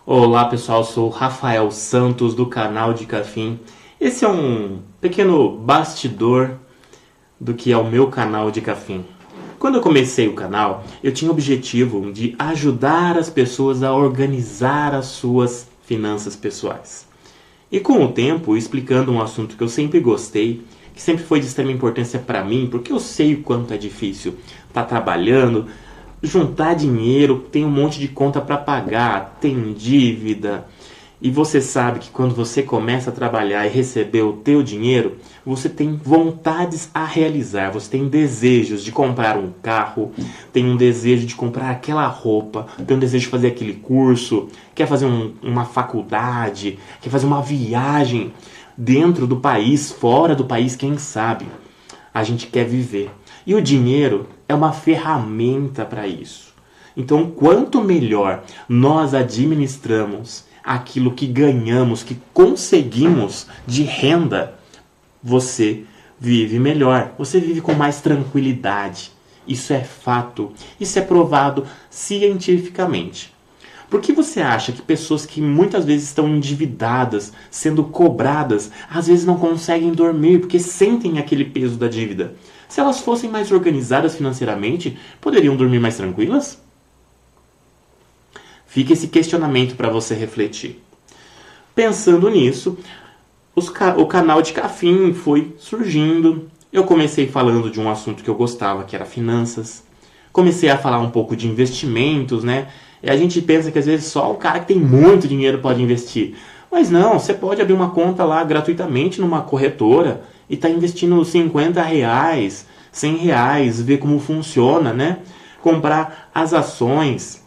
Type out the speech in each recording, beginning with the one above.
Olá pessoal, sou Rafael Santos do canal de Cafim. Esse é um pequeno bastidor do que é o meu canal de Cafim. Quando eu comecei o canal, eu tinha o objetivo de ajudar as pessoas a organizar as suas finanças pessoais. E com o tempo, explicando um assunto que eu sempre gostei, que sempre foi de extrema importância para mim, porque eu sei o quanto é difícil estar trabalhando, juntar dinheiro, tem um monte de conta para pagar, tem dívida. E você sabe que quando você começa a trabalhar e receber o teu dinheiro, você tem vontades a realizar, você tem desejos de comprar um carro, tem um desejo de comprar aquela roupa, tem um desejo de fazer aquele curso, quer fazer uma faculdade, quer fazer uma viagem dentro do país, fora do país, quem sabe. A gente quer viver. E o dinheiro é uma ferramenta para isso. Então, quanto melhor nós administramos aquilo que ganhamos, que conseguimos de renda, você vive melhor, você vive com mais tranquilidade. Isso é fato, isso é provado cientificamente. Por que você acha que pessoas que muitas vezes estão endividadas, sendo cobradas, às vezes não conseguem dormir porque sentem aquele peso da dívida? Se elas fossem mais organizadas financeiramente, poderiam dormir mais tranquilas? Fica esse questionamento para você refletir. Pensando nisso, o canal de Cafim foi surgindo. Eu comecei falando de um assunto que eu gostava, que era finanças. Comecei a falar um pouco de investimentos, né? E a gente pensa que às vezes só o cara que tem muito dinheiro pode investir. Mas não, você pode abrir uma conta lá gratuitamente numa corretora e tá investindo R$ 50, R$ 100, ver como funciona, né? Comprar as ações,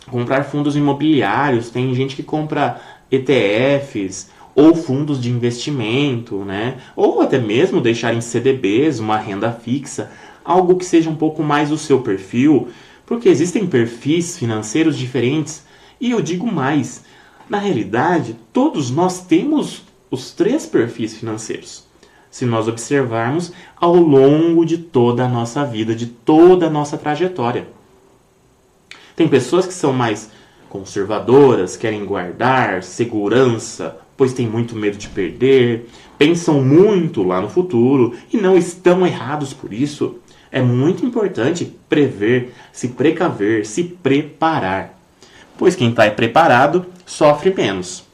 comprar fundos imobiliários, tem gente que compra ETFs ou fundos de investimento, né? Ou até mesmo deixar em CDBs, uma renda fixa, algo que seja um pouco mais o seu perfil, porque existem perfis financeiros diferentes. E eu digo mais, na realidade, todos nós temos os 3 perfis financeiros. Se nós observarmos ao longo de toda a nossa vida, de toda a nossa trajetória. Tem pessoas que são mais conservadoras, querem guardar segurança, pois têm muito medo de perder, pensam muito lá no futuro e não estão errados por isso. É muito importante prever, se precaver, se preparar, pois quem está preparado sofre menos.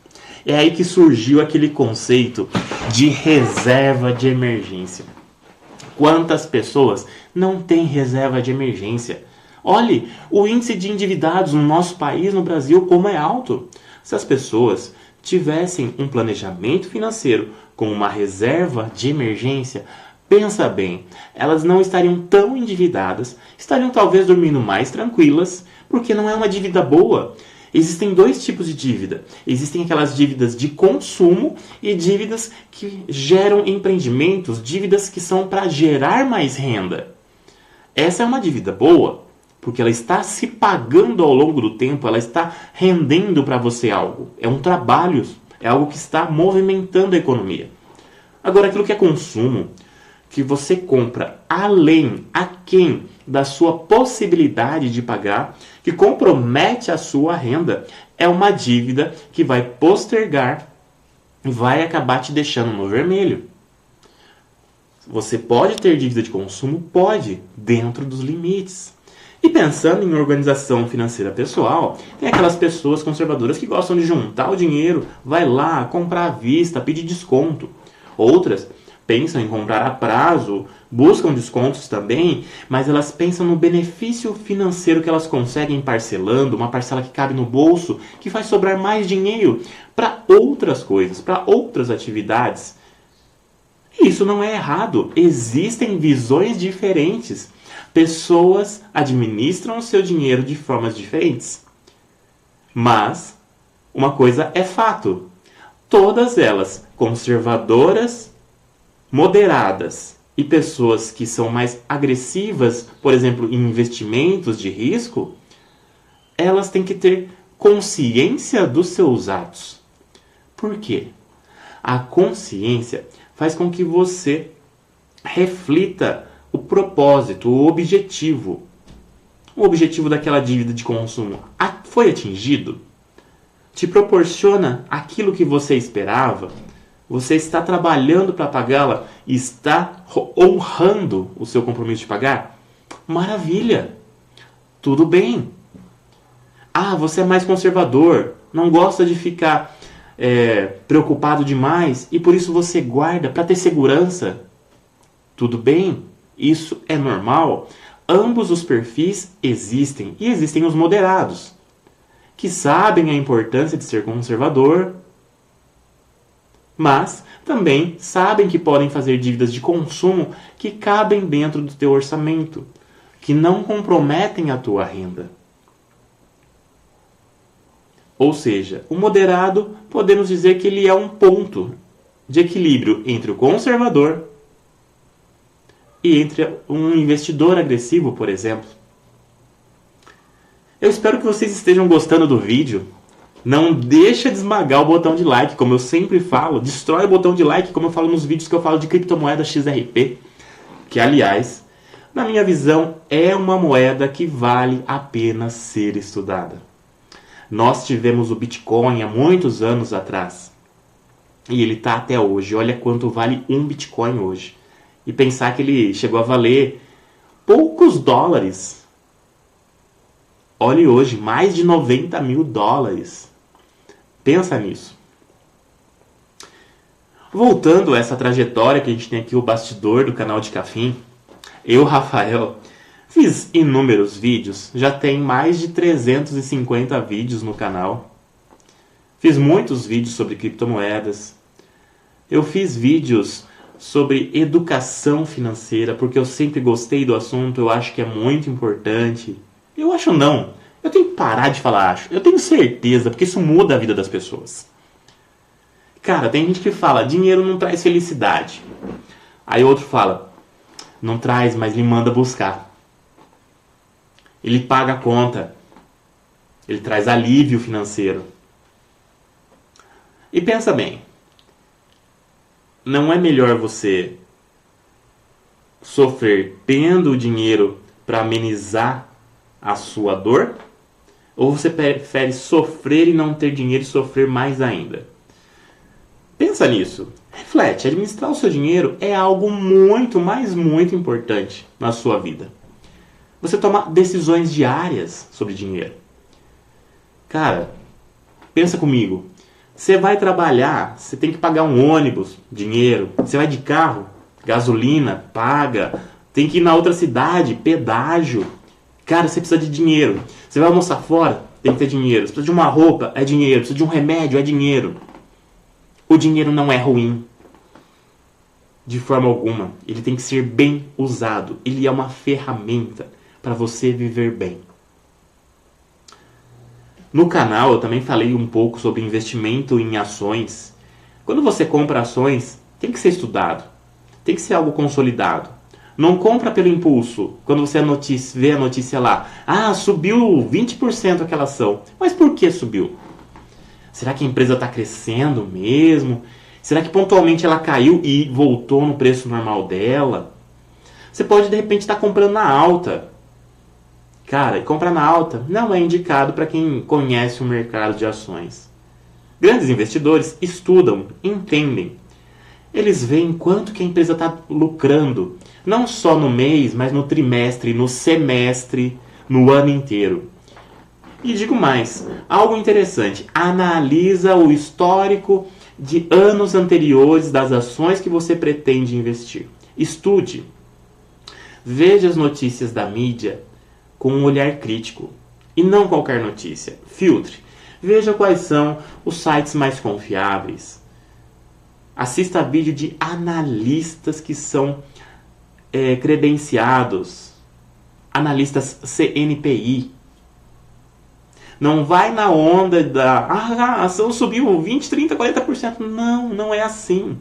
É aí que surgiu aquele conceito de reserva de emergência. Quantas pessoas não têm reserva de emergência? Olhe o índice de endividados no nosso país, no Brasil, como é alto. Se as pessoas tivessem um planejamento financeiro com uma reserva de emergência, pensa bem, elas não estariam tão endividadas, estariam talvez dormindo mais tranquilas, porque não é uma dívida boa. Existem 2 tipos de dívida. Existem aquelas dívidas de consumo e dívidas que geram empreendimentos, dívidas que são para gerar mais renda. Essa é uma dívida boa, porque ela está se pagando ao longo do tempo, ela está rendendo para você algo. É um trabalho, é algo que está movimentando a economia. Agora, aquilo que é consumo, que você compra aquém da sua possibilidade de pagar, que compromete a sua renda, é uma dívida que vai postergar e vai acabar te deixando no vermelho. Você pode ter dívida de consumo? Pode, dentro dos limites. E pensando em organização financeira pessoal, tem aquelas pessoas conservadoras que gostam de juntar o dinheiro, vai lá, comprar à vista, pedir desconto. Outras pensam em comprar a prazo, buscam descontos também, mas elas pensam no benefício financeiro que elas conseguem parcelando, uma parcela que cabe no bolso, que faz sobrar mais dinheiro para outras coisas, para outras atividades. E isso não é errado, existem visões diferentes. Pessoas administram o seu dinheiro de formas diferentes. Mas uma coisa é fato, todas elas, conservadoras, moderadas e pessoas que são mais agressivas, por exemplo, em investimentos de risco, elas têm que ter consciência dos seus atos. Por quê? A consciência faz com que você reflita o propósito, o objetivo. O objetivo daquela dívida de consumo foi atingido? te proporciona aquilo que você esperava, você está trabalhando para pagá-la e está honrando o seu compromisso de pagar, maravilha, tudo bem. Ah, você é mais conservador, não gosta de ficar preocupado demais e por isso você guarda para ter segurança. Tudo bem, isso é normal. Ambos os perfis existem e existem os moderados, que sabem a importância de ser conservador, mas também sabem que podem fazer dívidas de consumo que cabem dentro do teu orçamento, que não comprometem a tua renda. Ou seja, o moderado, podemos dizer que ele é um ponto de equilíbrio entre o conservador e entre um investidor agressivo, por exemplo. Eu espero que vocês estejam gostando do vídeo. Não deixa de esmagar o botão de like, como eu sempre falo. Destrói o botão de like, como eu falo nos vídeos que eu falo de criptomoeda XRP. Que, aliás, na minha visão, é uma moeda que vale a pena ser estudada. Nós tivemos o Bitcoin há muitos anos atrás. E ele está até hoje. Olha quanto vale um Bitcoin hoje. E pensar que ele chegou a valer poucos dólares. Olhe hoje, mais de 90 mil dólares. Pensa nisso. Voltando a essa trajetória que a gente tem aqui, o bastidor do canal de Cafim. Eu, Rafael, fiz inúmeros vídeos. Já tem mais de 350 vídeos no canal. Fiz muitos vídeos sobre criptomoedas. Eu fiz vídeos sobre educação financeira, porque eu sempre gostei do assunto, eu acho que é muito importante. Eu acho não. Eu tenho que parar de falar acho. Eu tenho certeza, porque isso muda a vida das pessoas. Cara, tem gente que fala, dinheiro não traz felicidade. Aí outro fala, não traz, mas ele manda buscar. Ele paga a conta. Ele traz alívio financeiro. E pensa bem, não é melhor você sofrer tendo o dinheiro para amenizar a sua dor? Ou você prefere sofrer e não ter dinheiro e sofrer mais ainda? Pensa nisso. Reflete. Administrar o seu dinheiro é algo muito, mas muito importante na sua vida. Você toma decisões diárias sobre dinheiro. Cara, pensa comigo. Você vai trabalhar, você tem que pagar um ônibus, dinheiro. Você vai de carro, gasolina, paga. Tem que ir na outra cidade, pedágio. Cara, você precisa de dinheiro. Você vai almoçar fora, tem que ter dinheiro. Você precisa de uma roupa, é dinheiro. Precisa de um remédio, é dinheiro. O dinheiro não é ruim. De forma alguma. Ele tem que ser bem usado. Ele é uma ferramenta para você viver bem. No canal eu também falei um pouco sobre investimento em ações. Quando você compra ações, tem que ser estudado. Tem que ser algo consolidado. Não compra pelo impulso. Quando você vê a notícia lá, subiu 20% aquela ação. Mas por que subiu? Será que a empresa está crescendo mesmo? Será que pontualmente ela caiu e voltou no preço normal dela? Você pode de repente estar comprando na alta. Cara, comprar na alta não é indicado para quem conhece o mercado de ações. Grandes investidores estudam, entendem. Eles veem quanto que a empresa está lucrando. Não só no mês, mas no trimestre, no semestre, no ano inteiro. E digo mais, algo interessante. Analisa o histórico de anos anteriores das ações que você pretende investir. Estude. Veja as notícias da mídia com um olhar crítico. E não qualquer notícia. Filtre. Veja quais são os sites mais confiáveis. Assista a vídeo de analistas que são credenciados. Analistas CNPI. Não vai na onda da... a ação subiu 20, 30, 40%. Não, não é assim.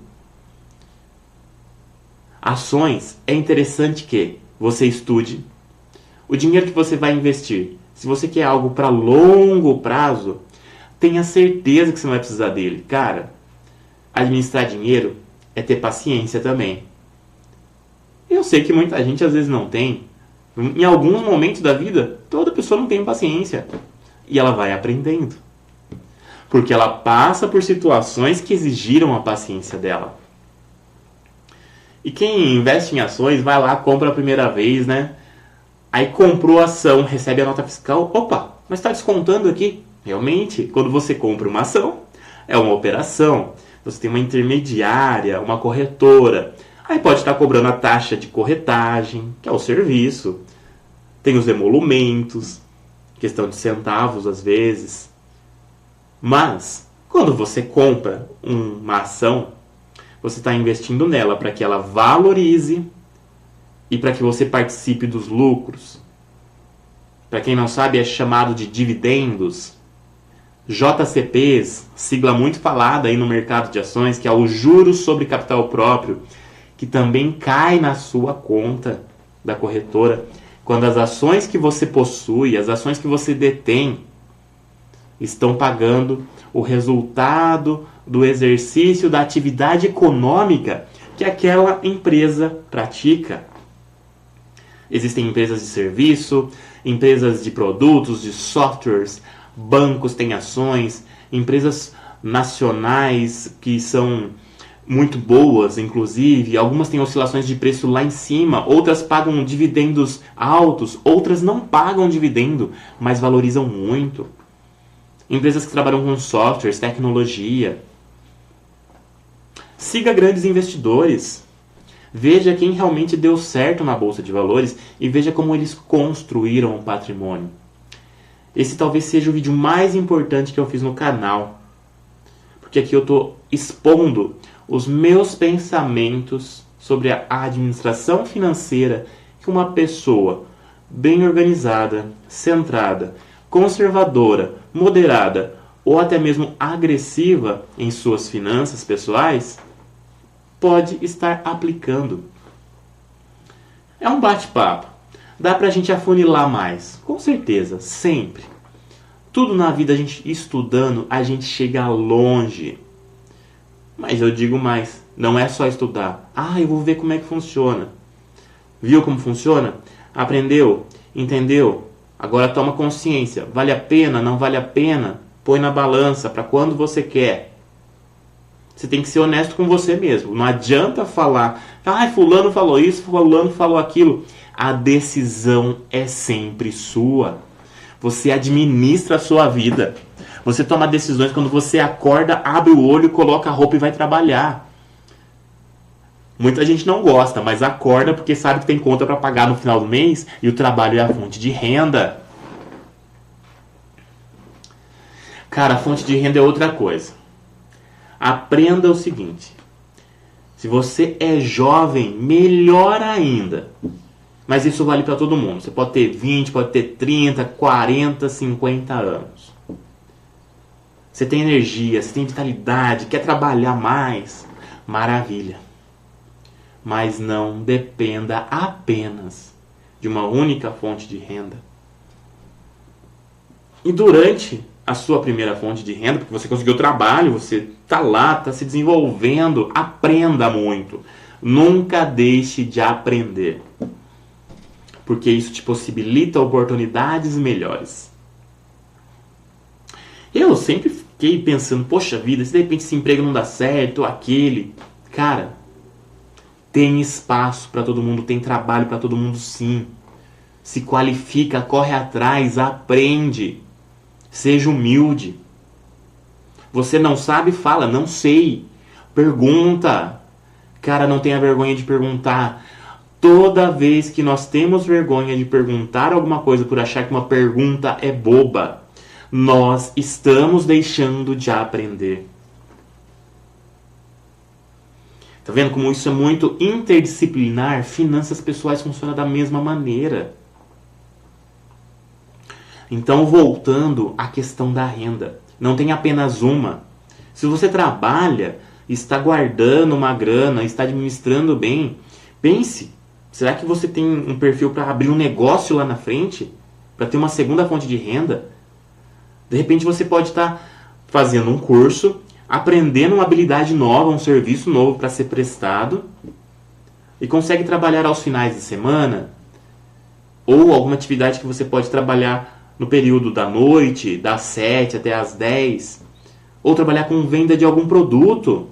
Ações, é interessante que você estude. O dinheiro que você vai investir, se você quer algo para longo prazo, tenha certeza que você não vai precisar dele. Cara, administrar dinheiro é ter paciência também. Eu sei que muita gente às vezes não tem. Em alguns momentos da vida, toda pessoa não tem paciência. E ela vai aprendendo. porque ela passa por situações que exigiram a paciência dela. E quem investe em ações vai lá, compra a primeira vez, né? Aí comprou a ação, recebe a nota fiscal. Opa, mas está descontando aqui. Realmente, quando você compra uma ação, é uma operação. Você tem uma intermediária, uma corretora. Aí pode estar cobrando a taxa de corretagem, que é o serviço. Tem os emolumentos, questão de centavos às vezes. Mas, quando você compra uma ação, você está investindo nela para que ela valorize e para que você participe dos lucros. Para quem não sabe, é chamado de dividendos. JCPs, sigla muito falada aí no mercado de ações, que é o juros sobre capital próprio, que também cai na sua conta da corretora quando as ações que você possui, as ações que você detém, estão pagando o resultado do exercício da atividade econômica que aquela empresa pratica. Existem empresas de serviço, empresas de produtos, de softwares, bancos têm ações, empresas nacionais que são muito boas, inclusive. Algumas têm oscilações de preço lá em cima, outras pagam dividendos altos, outras não pagam dividendo, mas valorizam muito. Empresas que trabalham com softwares, tecnologia. Siga grandes investidores. Veja quem realmente deu certo na Bolsa de Valores e veja como eles construíram um patrimônio. Esse talvez seja o vídeo mais importante que eu fiz no canal. Porque aqui eu estou expondo os meus pensamentos sobre a administração financeira que uma pessoa bem organizada, centrada, conservadora, moderada ou até mesmo agressiva em suas finanças pessoais pode estar aplicando. É um bate-papo. Dá pra gente afunilar mais. Com certeza, sempre. Tudo na vida, a gente estudando, a gente chega longe. Mas eu digo mais, não é só estudar. Eu vou ver como é que funciona. Viu como funciona? Aprendeu? Entendeu? Agora toma consciência. Vale a pena? Não vale a pena? Põe na balança para quando você quer. Você tem que ser honesto com você mesmo. Não adianta falar, fulano falou isso, fulano falou aquilo. A decisão é sempre sua. Você administra a sua vida. Você toma decisões quando você acorda, abre o olho, coloca a roupa e vai trabalhar. Muita gente não gosta, mas acorda porque sabe que tem conta para pagar no final do mês e o trabalho é a fonte de renda. Cara, a fonte de renda é outra coisa. Aprenda o seguinte. Se você é jovem, melhor ainda. Mas isso vale para todo mundo. Você pode ter 20, pode ter 30, 40, 50 anos. Você tem energia, você tem vitalidade, quer trabalhar mais. Maravilha. Mas não dependa apenas de uma única fonte de renda. E durante a sua primeira fonte de renda, porque você conseguiu trabalho, você está lá, está se desenvolvendo, aprenda muito. Nunca deixe de aprender. Porque isso te possibilita oportunidades melhores. Eu sempre fiquei pensando, poxa vida, se de repente esse emprego não dá certo, ou aquele. Cara, tem espaço para todo mundo, tem trabalho para todo mundo sim. Se qualifica, corre atrás, aprende. Seja humilde. Você não sabe? Fala, não sei. Pergunta. Cara, não tenha vergonha de perguntar. Toda vez que nós temos vergonha de perguntar alguma coisa por achar que uma pergunta é boba, nós estamos deixando de aprender. Tá vendo como isso é muito interdisciplinar? Finanças pessoais funcionam da mesma maneira. Então, voltando à questão da renda. Não tem apenas uma. Se você trabalha, está guardando uma grana, está administrando bem, pense, será que você tem um perfil para abrir um negócio lá na frente? Para ter uma segunda fonte de renda? De repente você pode estar fazendo um curso, aprendendo uma habilidade nova, um serviço novo para ser prestado e consegue trabalhar aos finais de semana ou alguma atividade que você pode trabalhar no período da noite, das 7 até as 10, Ou trabalhar com venda de algum produto,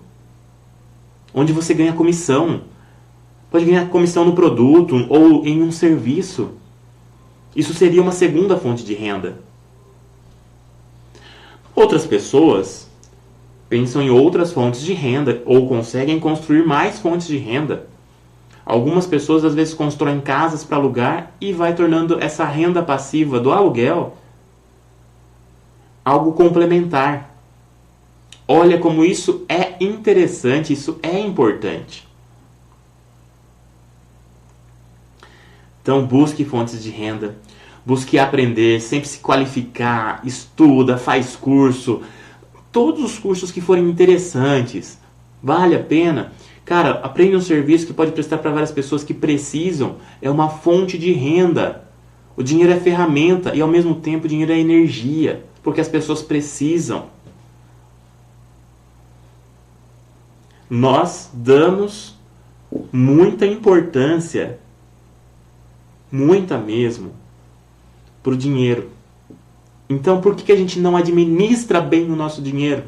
onde você ganha comissão. Pode ganhar comissão no produto ou em um serviço. Isso seria uma segunda fonte de renda. Outras pessoas pensam em outras fontes de renda ou conseguem construir mais fontes de renda. Algumas pessoas às vezes constroem casas para alugar e vai tornando essa renda passiva do aluguel algo complementar. Olha como isso é interessante, isso é importante. Então busque fontes de renda, busque aprender, sempre se qualificar, estuda, faz curso. Todos os cursos que forem interessantes, vale a pena. Cara, aprende um serviço que pode prestar para várias pessoas que precisam. É uma fonte de renda. O dinheiro é ferramenta e ao mesmo tempo o dinheiro é energia, porque as pessoas precisam. Nós damos muita importância, muita mesmo, para o dinheiro. Então por que a gente não administra bem o nosso dinheiro?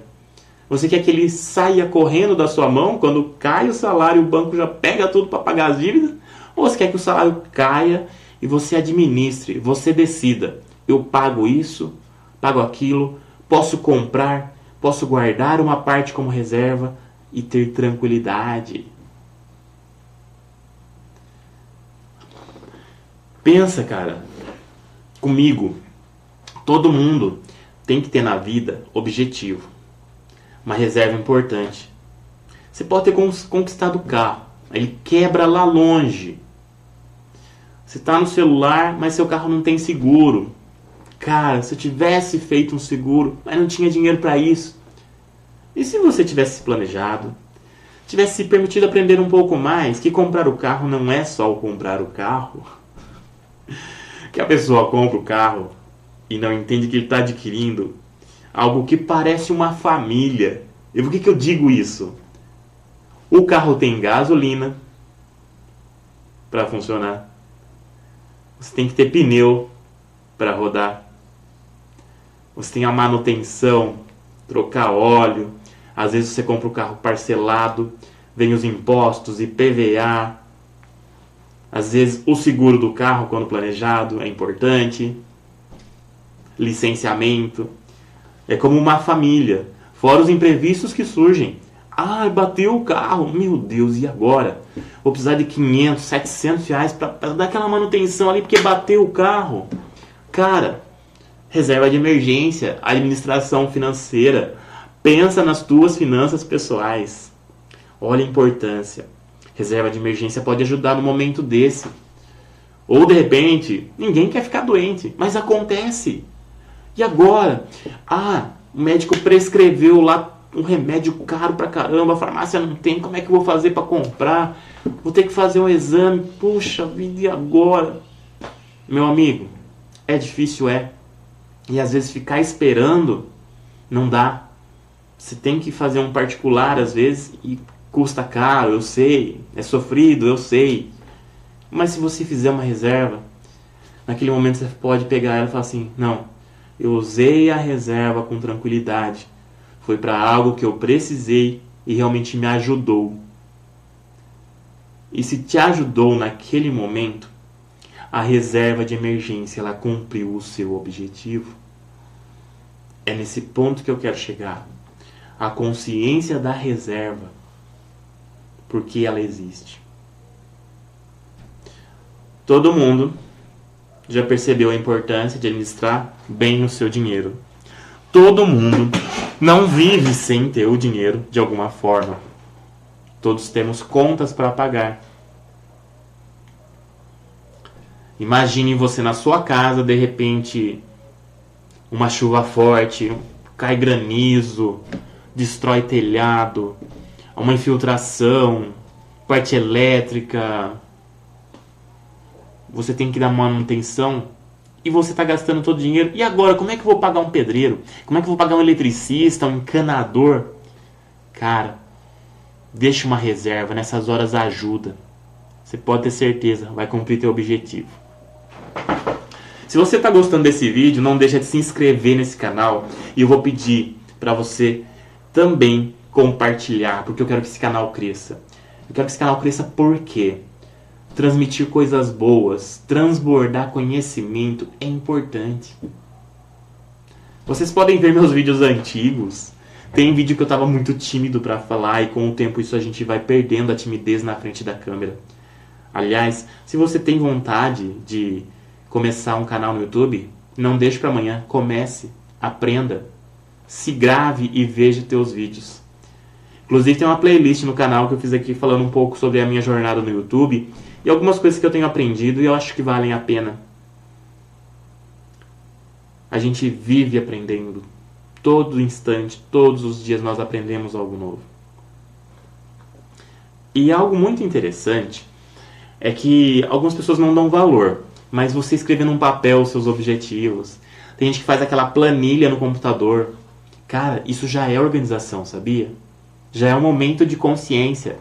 Você quer que ele saia correndo da sua mão quando cai o salário e o banco já pega tudo para pagar as dívidas? Ou você quer que o salário caia e você administre, você decida, eu pago isso, pago aquilo, posso comprar, posso guardar uma parte como reserva e ter tranquilidade. Pensa, cara, comigo, todo mundo tem que ter na vida objetivo, uma reserva importante. Você pode ter conquistado o carro, ele quebra lá longe. Você está no celular, mas seu carro não tem seguro. Cara, se eu tivesse feito um seguro, mas não tinha dinheiro para isso. E se você tivesse planejado, tivesse se permitido aprender um pouco mais, que comprar o carro não é só o comprar o carro. Que a pessoa compra o carro e não entende que ele está adquirindo algo que parece uma família. E por que eu digo isso? O carro tem gasolina para funcionar. Você tem que ter pneu para rodar. Você tem a manutenção, trocar óleo. Às vezes você compra o carro parcelado, vem os impostos, IPVA. Às vezes o seguro do carro, quando planejado, é importante. Licenciamento. É como uma família. Fora os imprevistos que surgem. Ah, bateu o carro. Meu Deus, e agora? Vou precisar de 500, 700 reais para dar aquela manutenção ali porque bateu o carro. Cara, reserva de emergência, administração financeira. Pensa nas tuas finanças pessoais. Olha a importância. Reserva de emergência pode ajudar no momento desse. Ou de repente, ninguém quer ficar doente, mas acontece. E agora? Ah, o médico prescreveu lá um remédio caro pra caramba, a farmácia não tem, como é que eu vou fazer pra comprar? Vou ter que fazer um exame, puxa vida, e agora? Meu amigo, é difícil, é. E às vezes ficar esperando não dá. Você tem que fazer um particular às vezes e custa caro, eu sei. É sofrido, eu sei. Mas se você fizer uma reserva, naquele momento você pode pegar ela e falar assim, não, eu usei a reserva com tranquilidade. Foi para algo que eu precisei e realmente me ajudou. E se te ajudou naquele momento, a reserva de emergência ela cumpriu o seu objetivo. É nesse ponto que eu quero chegar. A consciência da reserva. Porque ela existe. Todo mundo já percebeu a importância de administrar bem o seu dinheiro. Todo mundo não vive sem ter o dinheiro de alguma forma. Todos temos contas para pagar. Imagine você na sua casa, de repente, uma chuva forte, cai granizo, destrói telhado, uma infiltração, parte elétrica. Você tem que dar manutenção e você está gastando todo o dinheiro. E agora, como é que eu vou pagar um pedreiro? Como é que eu vou pagar um eletricista, um encanador? Cara, deixa uma reserva, nessas horas ajuda. Você pode ter certeza, vai cumprir teu objetivo. Se você está gostando desse vídeo, não deixa de se inscrever nesse canal. E eu vou pedir para você também compartilhar, porque eu quero que esse canal cresça. Eu quero que esse canal cresça por quê? Transmitir coisas boas, transbordar conhecimento é importante. Vocês podem ver meus vídeos antigos. Tem vídeo que eu estava muito tímido para falar e com o tempo isso a gente vai perdendo a timidez na frente da câmera. Aliás, se você tem vontade de começar um canal no YouTube, não deixe para amanhã, comece, aprenda, se grave e veja teus vídeos. Inclusive tem uma playlist no canal que eu fiz aqui falando um pouco sobre a minha jornada no YouTube e algumas coisas que eu tenho aprendido e eu acho que valem a pena. A gente vive aprendendo. Todo instante, todos os dias nós aprendemos algo novo. E algo muito interessante é que algumas pessoas não dão valor, mas você escrever num papel os seus objetivos. Tem gente que faz aquela planilha no computador. Cara, isso já é organização, sabia? Já é um momento de consciência.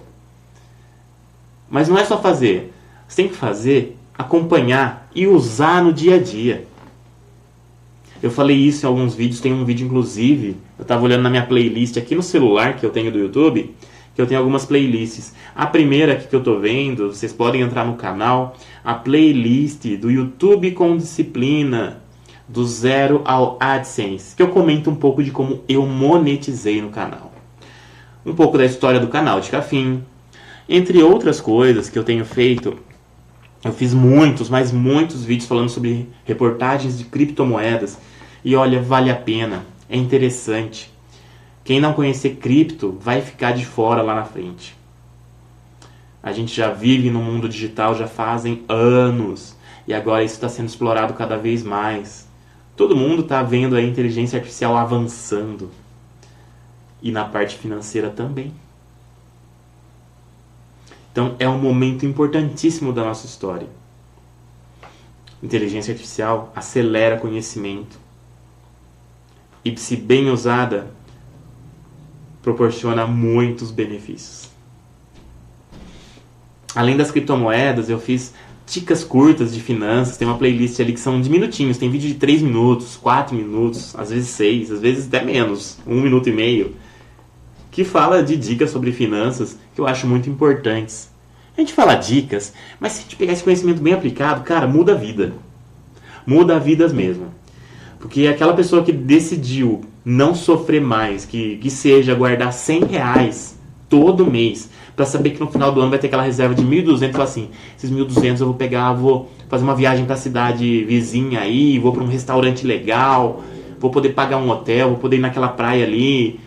Mas não é só fazer. Você tem que fazer, acompanhar e usar no dia a dia. Eu falei isso em alguns vídeos, tem um vídeo inclusive, eu estava olhando na minha playlist aqui no celular que eu tenho do YouTube, que eu tenho algumas playlists. A primeira aqui que eu estou vendo, vocês podem entrar no canal, a playlist do YouTube com disciplina, do zero ao AdSense, que eu comento um pouco de como eu monetizei no canal. Um pouco da história do canal de Cafim, entre outras coisas que eu tenho feito. Eu fiz muitos, mas muitos vídeos falando sobre reportagens de criptomoedas. E olha, vale a pena, é interessante. Quem não conhecer cripto vai ficar de fora lá na frente. A gente já vive no mundo digital já fazem anos. E agora isso está sendo explorado cada vez mais. Todo mundo está vendo a inteligência artificial avançando. E na parte financeira também. Então é um momento importantíssimo da nossa história. Inteligência artificial acelera conhecimento. E se bem usada, proporciona muitos benefícios. Além das criptomoedas, eu fiz dicas curtas de finanças. Tem uma playlist ali que são de minutinhos. Tem vídeo de 3 minutos, 4 minutos, às vezes 6, às vezes até menos, 1 minuto e meio. Que fala de dicas sobre finanças que eu acho muito importantes. A gente fala dicas, mas se a gente pegar esse conhecimento bem aplicado, cara, muda a vida. Muda vidas mesmo. Porque aquela pessoa que decidiu não sofrer mais, que seja guardar R$100 todo mês, para saber que no final do ano vai ter aquela reserva de 1.200, fala assim, esses 1.200 eu vou pegar, vou fazer uma viagem para a cidade vizinha aí, vou para um restaurante legal, vou poder pagar um hotel, vou poder ir naquela praia ali.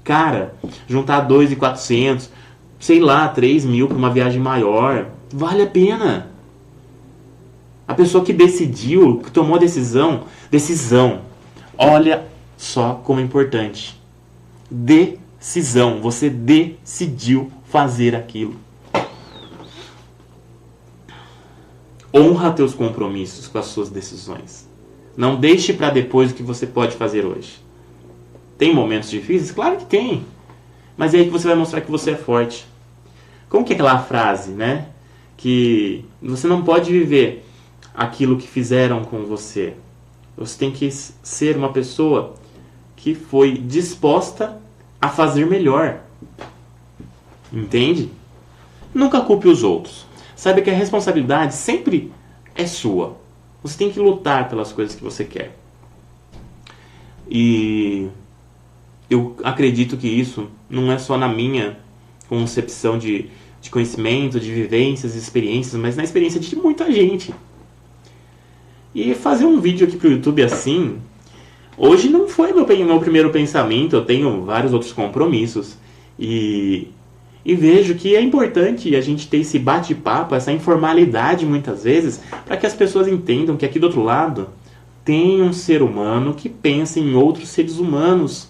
Cara, juntar 2.400, sei lá, 3.000 para uma viagem maior, vale a pena. A pessoa que decidiu, que tomou a decisão, olha só como é importante. Decisão, você decidiu fazer aquilo. Honra teus compromissos com as suas decisões. Não deixe para depois o que você pode fazer hoje. Tem momentos difíceis? Claro que tem. Mas é aí que você vai mostrar que você é forte. Como que é aquela frase, né? Que você não pode viver aquilo que fizeram com você. Você tem que ser uma pessoa que foi disposta a fazer melhor. Entende? Nunca culpe os outros. Saiba que a responsabilidade sempre é sua. Você tem que lutar pelas coisas que você quer. E eu acredito que isso não é só na minha concepção de conhecimento, de vivências, de experiências, mas na experiência de muita gente. E fazer um vídeo aqui pro YouTube assim, hoje não foi meu primeiro pensamento, eu tenho vários outros compromissos. E vejo que é importante a gente ter esse bate-papo, essa informalidade muitas vezes, para que as pessoas entendam que aqui do outro lado tem um ser humano que pensa em outros seres humanos,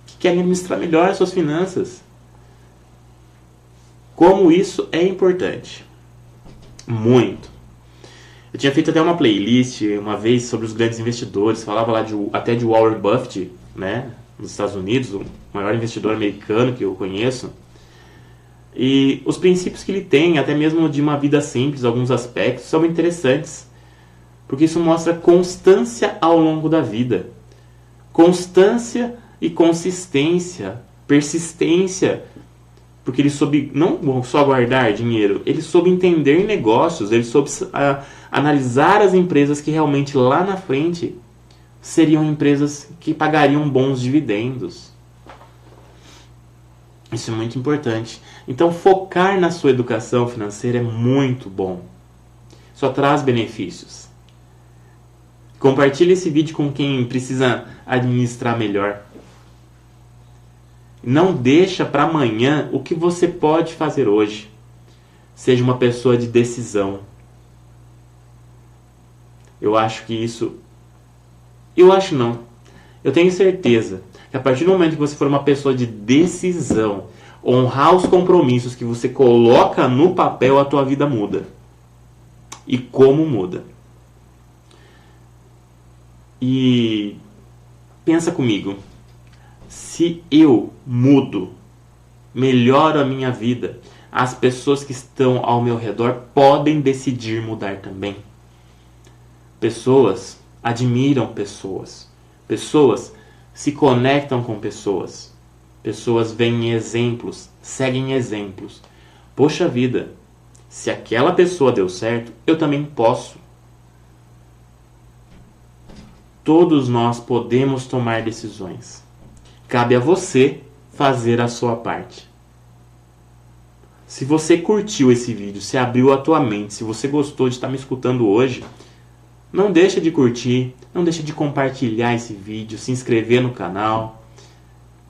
que querem administrar melhor as suas finanças. Como isso é importante. Muito. Eu tinha feito até uma playlist uma vez sobre os grandes investidores, falava lá até de Warren Buffett, né, nos Estados Unidos, o maior investidor americano que eu conheço. E os princípios que ele tem, até mesmo de uma vida simples, alguns aspectos, são interessantes. Porque isso mostra constância ao longo da vida. Constância e consistência, persistência, porque ele soube não só guardar dinheiro, ele soube entender negócios, ele soube analisar as empresas que realmente lá na frente seriam empresas que pagariam bons dividendos. Isso é muito importante. Então, focar na sua educação financeira é muito bom. Só traz benefícios. Compartilhe esse vídeo com quem precisa administrar melhor. Não deixa para amanhã o que você pode fazer hoje. Seja uma pessoa de decisão. Eu acho que isso... Eu acho não. Eu tenho certeza que a partir do momento que você for uma pessoa de decisão, honrar os compromissos que você coloca no papel, a tua vida muda. E como muda. E pensa comigo. Se eu mudo, melhoro a minha vida, as pessoas que estão ao meu redor podem decidir mudar também. Pessoas admiram pessoas. Pessoas se conectam com pessoas. Pessoas veem exemplos, seguem exemplos. Poxa vida, se aquela pessoa deu certo, eu também posso. Todos nós podemos tomar decisões. Cabe a você fazer a sua parte. Se você curtiu esse vídeo, se abriu a tua mente, se você gostou de estar me escutando hoje, não deixa de curtir, não deixa de compartilhar esse vídeo, se inscrever no canal,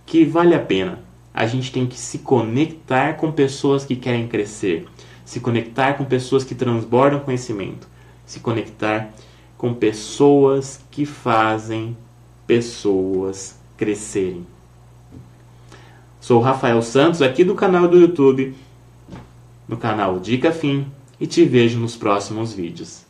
que vale a pena. A gente tem que se conectar com pessoas que querem crescer, se conectar com pessoas que transbordam conhecimento, se conectar com pessoas que fazem pessoas crescerem. Sou o Rafael Santos, aqui do canal do YouTube, no canal Dica Fim, e te vejo nos próximos vídeos.